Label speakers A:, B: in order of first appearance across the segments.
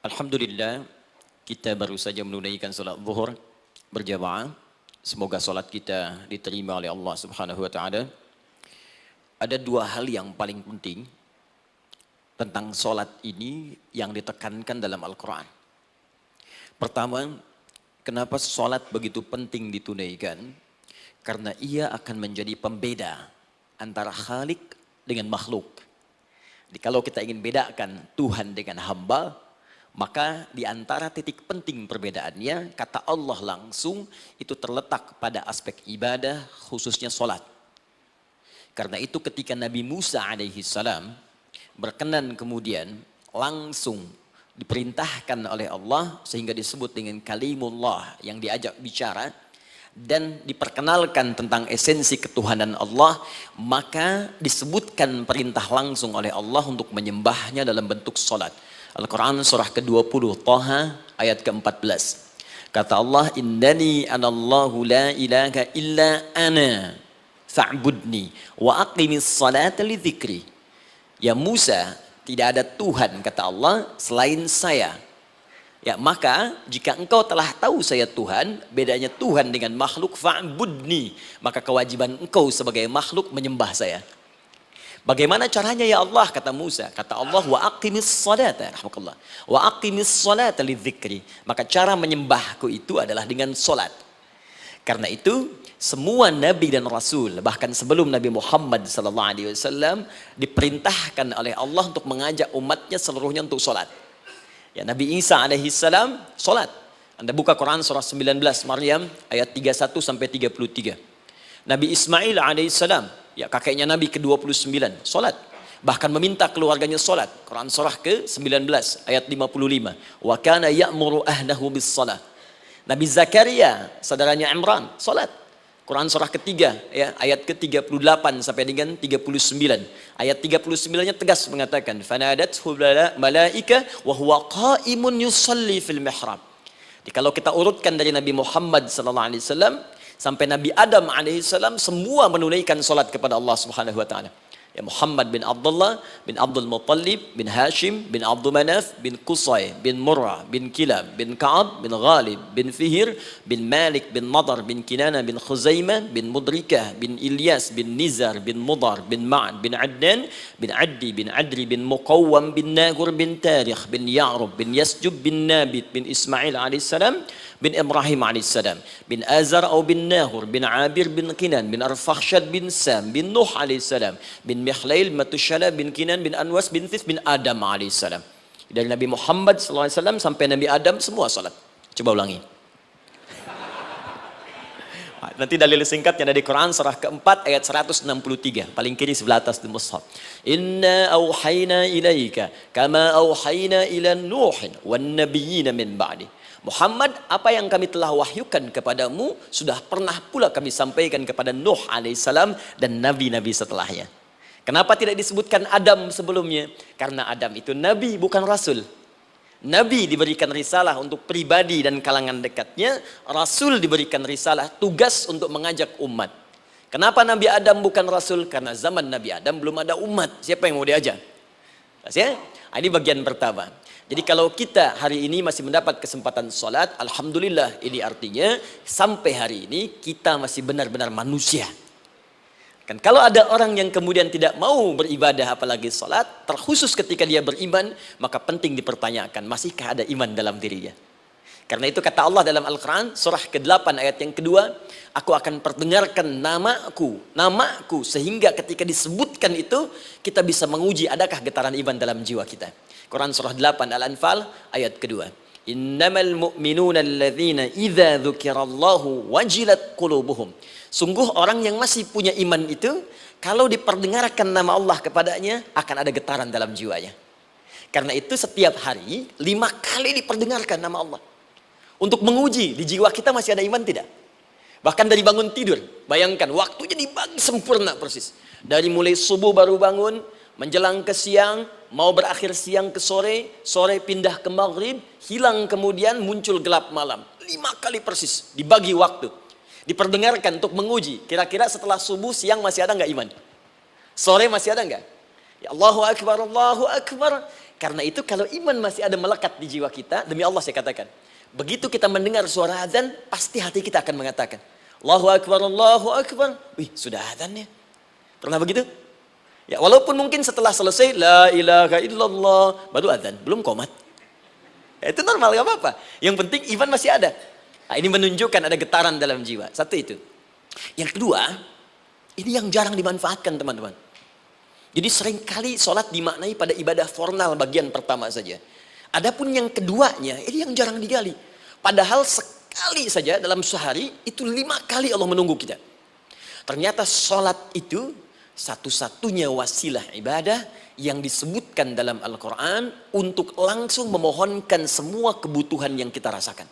A: Alhamdulillah, kita baru saja menunaikan salat zuhur berjamaah. Semoga salat kita diterima oleh Allah Subhanahu wa taala. Ada dua hal yang paling penting tentang salat ini yang ditekankan dalam Al-Qur'an. Pertama, kenapa salat begitu penting ditunaikan? Karena ia akan menjadi pembeda antara Khalik dengan makhluk. Jadi kalau kita ingin bedakan Tuhan dengan hamba, maka di antara titik penting perbedaannya, kata Allah langsung itu terletak pada aspek ibadah, khususnya sholat. Karena itu ketika Nabi Musa alaihi salam berkenan kemudian langsung diperintahkan oleh Allah sehingga disebut dengan kalimullah yang diajak bicara dan diperkenalkan tentang esensi ketuhanan Allah, maka disebutkan perintah langsung oleh Allah untuk menyembahnya dalam bentuk sholat. Al-Quran surah ke-20 Taha ayat ke-14. Kata Allah, innani anallahu la ilaha illa ana fa'budni wa aqimis salata li dzikri. Ya Musa, tidak ada Tuhan kata Allah selain saya. Ya maka jika engkau telah tahu saya Tuhan, bedanya Tuhan dengan makhluk, fa'budni, maka kewajiban engkau sebagai makhluk menyembah saya. Bagaimana caranya ya Allah, kata Musa? Kata Allah, wa aqimis salata, rahmatullah. Wa aqimis salata lidzikri. Maka cara menyembahku itu adalah dengan salat. Karena itu semua nabi dan rasul, bahkan sebelum Nabi Muhammad SAW diperintahkan oleh Allah untuk mengajak umatnya seluruhnya untuk salat. Ya, Nabi Isa alaihissalam salat. Anda buka Quran surah 19 Maryam ayat 31 sampai 33. Nabi Ismail alaihissalam, ya kakeknya Nabi ke-29, salat. Bahkan meminta keluarganya salat. Quran surah ke-19 ayat 55. Wa kana ya'muru ahlahu bis salah. Nabi Zakaria, saudaranya Imran, salat. Quran surah ketiga, ya, ayat ke-38 sampai dengan 39. Ayat 39-nya tegas mengatakan, fanadathu malaika wa huwa qa'imun yusalli fil mihrab. Jadi kalau kita urutkan dari Nabi Muhammad sallallahu alaihi wasallam sampai Nabi Adam alaihissalam, semua menunaikan salat kepada Allah Subhanahu wa taala. Ya Muhammad bin Abdullah bin Abdul Muttalib bin Hashim bin Abdul Manaf bin Qusay bin Murrah bin Kilab bin Ka'ab bin Ghalib bin Fihir bin Malik bin Nadar bin Kinana bin Khuzaimah bin Mudrikah bin Ilyas bin Nizar bin Mudar bin Ma'ad bin Adnan bin Addi bin Adri bin Muqawwam bin Nagur bin Tarikh bin Ya'rub bin Yasjub bin Nabit bin Ismail alaihissalam bin Ibrahim alaihissalam bin Azar atau bin Nahur bin Abir bin Kinan bin Arfakhshad bin Sam bin Nuh alaihissalam bin Mikhlail Matushala bin Kinan bin Anwas bin Thith bin Adam alaihissalam. Dari Nabi Muhammad SAW sampai Nabi Adam semua salat. Coba ulangi. Nanti dalil singkatnya dari Quran surah keempat ayat 163 paling kiri sebelah atas di mushaf. Inna auhayna ilaika kama auhayna ila Nuhin wan nabiyyin min ba'di. Muhammad, apa yang kami telah wahyukan kepadamu sudah pernah pula kami sampaikan kepada Nuh alaihissalam dan nabi-nabi setelahnya. Kenapa tidak disebutkan Adam sebelumnya? Karena Adam itu nabi bukan rasul. Nabi diberikan risalah untuk pribadi dan kalangan dekatnya, rasul diberikan risalah tugas untuk mengajak umat. Kenapa Nabi Adam bukan rasul? Karena zaman Nabi Adam belum ada umat. Siapa yang mau diajak? Ya? Ini bagian pertama. Jadi kalau kita hari ini masih mendapat kesempatan sholat, alhamdulillah, ini artinya sampai hari ini kita masih benar-benar manusia. Kan kalau ada orang yang kemudian tidak mau beribadah apalagi sholat, terkhusus ketika dia beriman, maka penting dipertanyakan, masihkah ada iman dalam dirinya? Karena itu kata Allah dalam Al-Quran, surah ke-8 ayat yang kedua, aku akan perdengarkan namaku, sehingga ketika disebutkan itu, kita bisa menguji adakah getaran iman dalam jiwa kita. Quran surah 8 Al-Anfal ayat kedua. Innamal mu'minuna alladzina idza dzukirallahu wajilat qulubuhum. Sungguh orang yang masih punya iman itu, kalau diperdengarkan nama Allah kepadanya, akan ada getaran dalam jiwanya. Karena itu setiap hari 5 kali diperdengarkan nama Allah. Untuk menguji di jiwa kita masih ada iman tidak? Bahkan dari bangun tidur, bayangkan waktunya dibagi sempurna persis. Dari mulai subuh baru bangun, menjelang ke siang, mau berakhir siang ke sore, sore pindah ke maghrib, hilang kemudian muncul gelap malam. 5 kali persis dibagi waktu. Diperdengarkan untuk menguji, kira-kira setelah subuh siang masih ada nggak iman? Sore masih ada nggak? Ya Allahu Akbar, Allahu Akbar. Karena itu kalau iman masih ada melekat di jiwa kita, demi Allah saya katakan, begitu kita mendengar suara azan, pasti hati kita akan mengatakan, Allahu Akbar, Allahu Akbar. Wih, sudah azannya. Pernah begitu? Ya, walaupun mungkin setelah selesai, La ilaha illallah, baru azan, belum qomat. Ya, itu normal, gak apa-apa. Yang penting iman masih ada. Nah, ini menunjukkan ada getaran dalam jiwa. Satu itu. Yang kedua, ini yang jarang dimanfaatkan teman-teman. Jadi seringkali sholat dimaknai pada ibadah formal bagian pertama saja. Adapun yang keduanya, ini yang jarang digali. Padahal sekali saja dalam sehari, itu 5 kali Allah menunggu kita. Ternyata sholat itu satu-satunya wasilah ibadah yang disebutkan dalam Al-Quran untuk langsung memohonkan semua kebutuhan yang kita rasakan.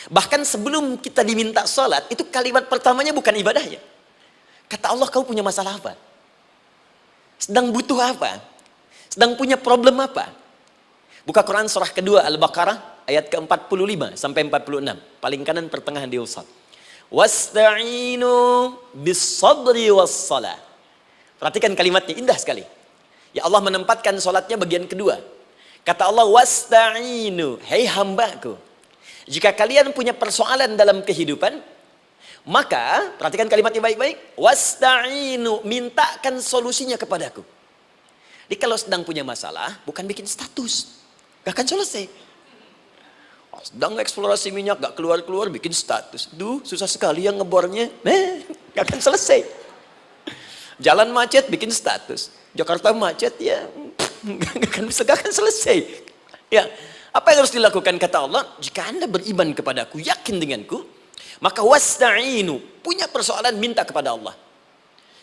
A: Bahkan sebelum kita diminta sholat, itu kalimat pertamanya bukan ibadahnya. Kata Allah, kau punya masalah apa? Sedang butuh apa? Sedang punya problem apa? Buka Quran surah kedua Al-Baqarah ayat ke-45 sampai 46. Paling kanan pertengahan di usad. Wasta'inu bis-sabri was-salah. Perhatikan kalimatnya, indah sekali. Ya Allah menempatkan sholatnya bagian kedua. Kata Allah, wasta'inu, hei hambaku, jika kalian punya persoalan dalam kehidupan, maka, perhatikan kalimatnya baik-baik, wasta'inu, mintakan solusinya kepadaku. Jadi kalau sedang punya masalah, bukan bikin status, gak akan selesai. Sedang eksplorasi minyak, gak keluar-keluar, bikin status. Duh, susah sekali yang ngebornya, gak akan selesai. Jalan macet, bikin status. Jakarta macet, ya, gak akan selesai. Ya, apa yang harus dilakukan? Kata Allah, jika Anda beriman kepadaku, yakin denganku, maka wasta'inu, punya persoalan, minta kepada Allah.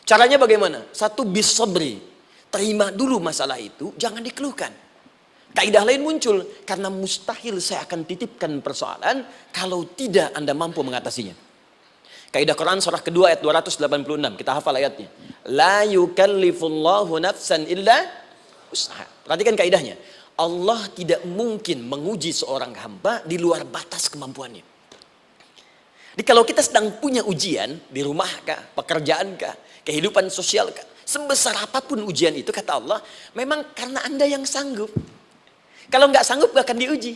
A: Caranya bagaimana? Satu, bis-sabri, terima dulu masalah itu, jangan dikeluhkan. Kaidah lain muncul, karena mustahil saya akan titipkan persoalan kalau tidak Anda mampu mengatasinya. Kaidah Quran surah kedua ayat 286, kita hafal ayatnya. La yukallifullahu nafsan illa usaha. Perhatikan kaidahnya. Allah tidak mungkin menguji seorang hamba di luar batas kemampuannya. Jadi kalau kita sedang punya ujian di rumah kah, pekerjaan kah, kehidupan sosial kah, sebesar apapun ujian itu, kata Allah, memang karena Anda yang sanggup. Kalau nggak sanggup gak akan diuji.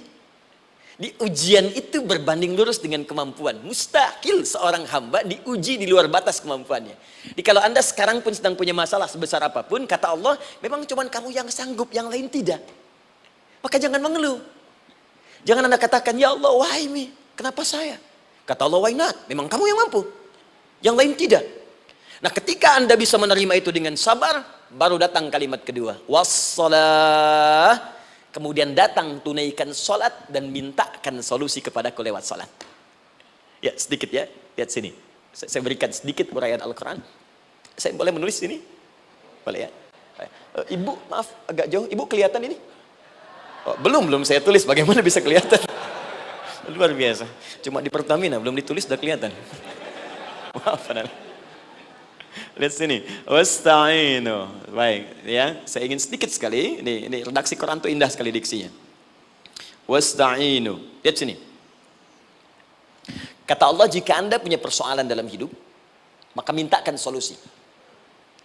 A: Di ujian itu berbanding lurus dengan kemampuan. Mustahil seorang hamba diuji di luar batas kemampuannya. Jadi kalau Anda sekarang pun sedang punya masalah sebesar apapun, kata Allah, memang cuma kamu yang sanggup, yang lain tidak. Maka jangan mengeluh. Jangan Anda katakan, ya Allah, why me? Kenapa saya? Kata Allah, why not? Memang kamu yang mampu. Yang lain tidak. Nah, ketika Anda bisa menerima itu dengan sabar, baru datang kalimat kedua. Wassalah. Kemudian datang tunaikan sholat dan mintakan solusi kepadaku lewat sholat. Ya, sedikit ya. Lihat sini. Saya berikan sedikit uraian Al-Quran. Saya boleh menulis sini? Boleh ya? Ibu, maaf, agak jauh. Ibu kelihatan ini? Oh, belum saya tulis. Bagaimana bisa kelihatan? Luar biasa. Cuma di Pertamina belum ditulis sudah kelihatan. Maaf. Lihat sini. Wasta'inu. Baik, ya. Saya ingin sedikit sekali. Ini redaksi Quran itu indah sekali diksinya. Wasta'inu. Lihat sini. Kata Allah, jika Anda punya persoalan dalam hidup, maka mintakan solusi.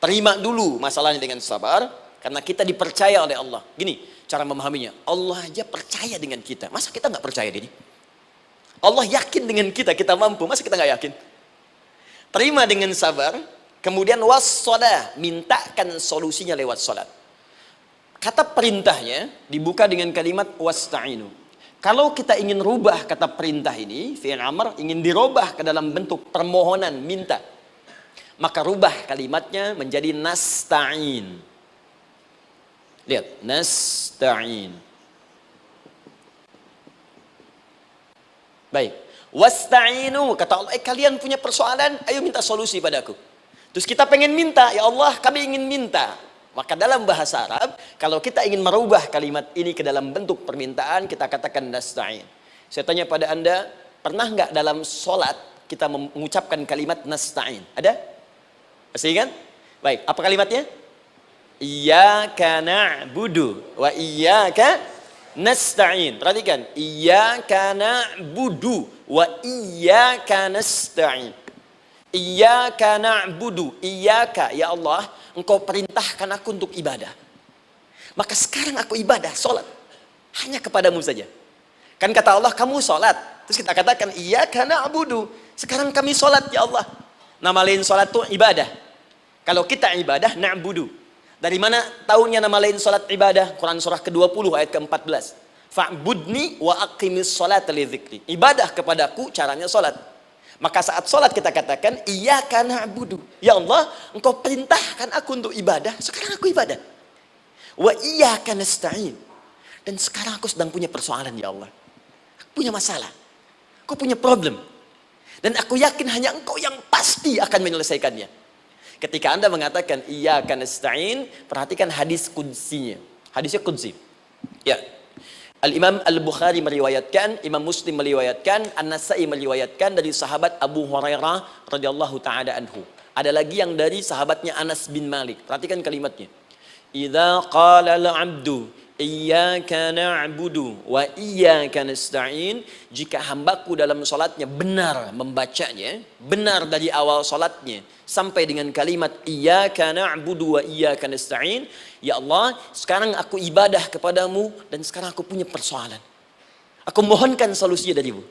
A: Terima dulu masalahnya dengan sabar, karena kita dipercaya oleh Allah. Gini cara memahaminya. Allah aja percaya dengan kita. Masa kita nggak percaya diri? Allah yakin dengan kita, kita mampu. Masa kita nggak yakin? Terima dengan sabar, kemudian wassalah, mintakan solusinya lewat salat. Kata perintahnya dibuka dengan kalimat wasta'inu. Kalau kita ingin rubah kata perintah ini, fi'il amr, ingin dirubah ke dalam bentuk permohonan, minta, maka rubah kalimatnya menjadi nasta'in. Lihat, nasta'in. Baik, wasta'inu, kata Allah, kalian punya persoalan, ayo minta solusi padaku. Terus kita pengen minta, ya Allah, kami ingin minta. Maka dalam bahasa Arab, kalau kita ingin merubah kalimat ini ke dalam bentuk permintaan, kita katakan nasta'in. Saya tanya pada Anda, pernah nggak dalam sholat kita mengucapkan kalimat nasta'in? Ada? Masih ingat? Baik, apa kalimatnya? Iyyaka na'budu wa iyyaka nasta'in. Perhatikan, iyyaka na'budu wa iyyaka nasta'in. Iyyaka na'budu, iyyaka, ya Allah, Engkau perintahkan aku untuk ibadah. Maka sekarang aku ibadah, sholat. Hanya kepadamu saja. Kan kata Allah, kamu sholat. Terus kita katakan, iyyaka na'budu. Sekarang kami sholat ya Allah. Nama lain sholat itu ibadah. Kalau kita ibadah, na'budu. Dari mana tahunya nama lain sholat ibadah? Quran surah ke-20 ayat ke-14. Fa'budni wa aqimis sholata li dzikri. Ibadah kepadaku caranya sholat. Maka saat sholat kita katakan, iyyaka na'budu. Ya Allah, engkau perintahkan aku untuk ibadah. Sekarang aku ibadah. Wa iyyaka nasta'in. Dan sekarang aku sedang punya persoalan ya Allah. Aku punya masalah. Aku punya problem. Dan aku yakin hanya engkau yang pasti akan menyelesaikannya. Ketika Anda mengatakan iyyaka nasta'in, perhatikan hadis qudsinya. Hadisnya qudsi. Ya. Al-Imam Al-Bukhari meriwayatkan, Imam Muslim meriwayatkan, An-Nasa'i meriwayatkan dari sahabat Abu Hurairah radhiyallahu taala anhu. Ada lagi yang dari sahabatnya Anas bin Malik. Perhatikan kalimatnya. Idza qala al-'abdu iyyaka na'budu wa iyyaka nasta'in, jika hambaku dalam salatnya benar membacanya, benar dari awal salatnya sampai dengan kalimat iyyaka na'budu wa iyyaka nasta'in, ya Allah, sekarang aku ibadah kepadamu dan sekarang aku punya persoalan. Aku mohonkan solusinya darimu.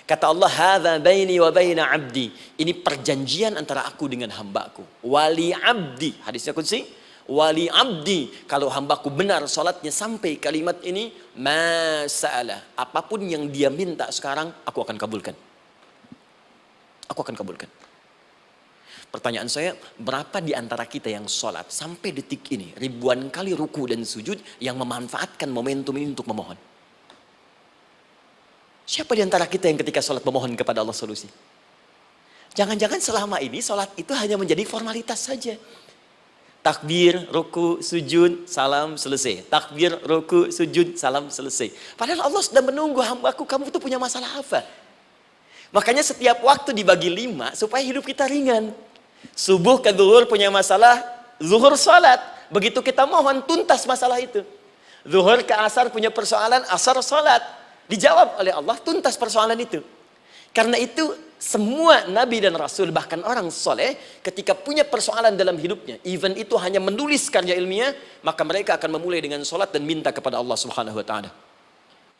A: Kata Allah, hadza baini wa baina 'abdi. Ini perjanjian antara aku dengan hambaku. Wali 'abdi. Hadisnya qudsi. Wali abdi, kalau hambaku benar salatnya sampai kalimat ini, masalah, apapun yang dia minta sekarang, aku akan kabulkan. Aku akan kabulkan. Pertanyaan saya, berapa di antara kita yang salat sampai detik ini, ribuan kali ruku dan sujud, yang memanfaatkan momentum ini untuk memohon? Siapa di antara kita yang ketika salat memohon kepada Allah solusi? Jangan-jangan selama ini salat itu hanya menjadi formalitas saja. Takbir, ruku, sujud, salam, selesai. Takbir, ruku, sujud, salam, selesai. Padahal Allah sudah menunggu hambaku, kamu tuh punya masalah apa? Makanya setiap waktu dibagi 5 supaya hidup kita ringan. Subuh ke zuhur punya masalah, zuhur salat. Begitu kita mohon, tuntas masalah itu. Zuhur ke asar punya persoalan, asar salat. Dijawab oleh Allah, tuntas persoalan itu. Karena itu semua nabi dan rasul, bahkan orang soleh, ketika punya persoalan dalam hidupnya, even itu hanya menulis karya ilmiah, maka mereka akan memulai dengan sholat dan minta kepada Allah Subhanahu wa ta'ala.